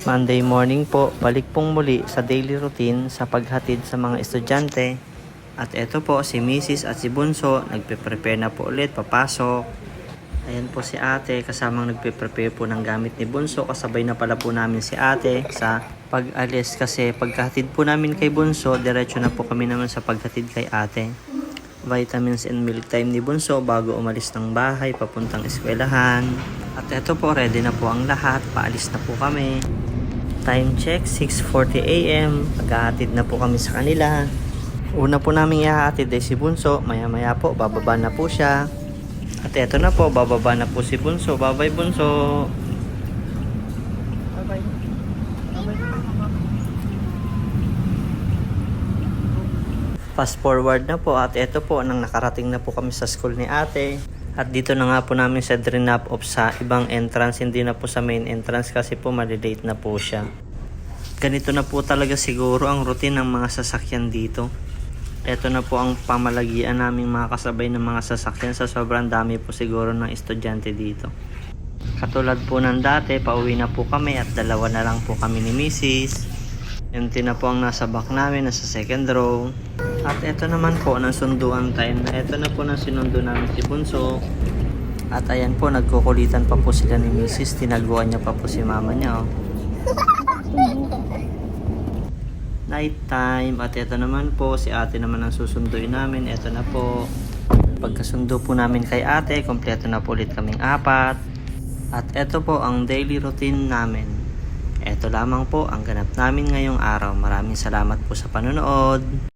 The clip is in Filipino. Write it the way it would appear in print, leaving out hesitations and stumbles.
Monday morning po, balik pong muli sa daily routine sa paghatid sa mga estudyante. At eto po si Mrs. at si Bunso, nagpe-prepare na po ulit, papasok. Ayan po si ate, kasamang nagpe-prepare po ng gamit ni Bunso. Kasabay na pala po namin si ate sa pag-alis kasi pagkahatid po namin kay Bunso, diretso na po kami naman sa paghatid kay ate. Vitamins and milk time ni Bunso bago umalis ng bahay papuntang eskwelahan. At eto po, ready na po ang lahat, paalis na po kami. Time check, 6:40 AM. Maghahatid na po kami sa kanila. Una po namin ihahatid ay si Bunso. Maya maya po, bababa na po siya. At eto na po, bababa na po si Bunso. Bye-bye Bunso. Bye-bye. Fast forward na po at eto po, nang nakarating na po kami sa school ni ate. At dito na nga po namin sa drop off sa ibang entrance, hindi na po sa main entrance kasi po malilate na po siya. Ganito na po talaga siguro ang routine ng mga sasakyan dito. Ito na po ang pamalagian naming mga kasabay ng mga sasakyan sa sobrang dami po siguro ng estudyante dito. Katulad po ng dati, pauwi na po kami at dalawa na lang po kami ni Mrs. Empty na po ang nasa back namin, nasa second row. At ito naman po, nasunduan time na ito na po nang sinundo namin si Bunso. At ayan po, nagkukulitan pa po sila ni Mrs. Tinaguan niya pa po si mama niya. Night time. At ito naman po, si ate naman ang susunduin namin. Ito na po. Pagkasundo po namin kay ate, kompleto na po ulit kaming apat. At ito po ang daily routine namin. Ito lamang po ang ganap namin ngayong araw. Maraming salamat po sa panonood.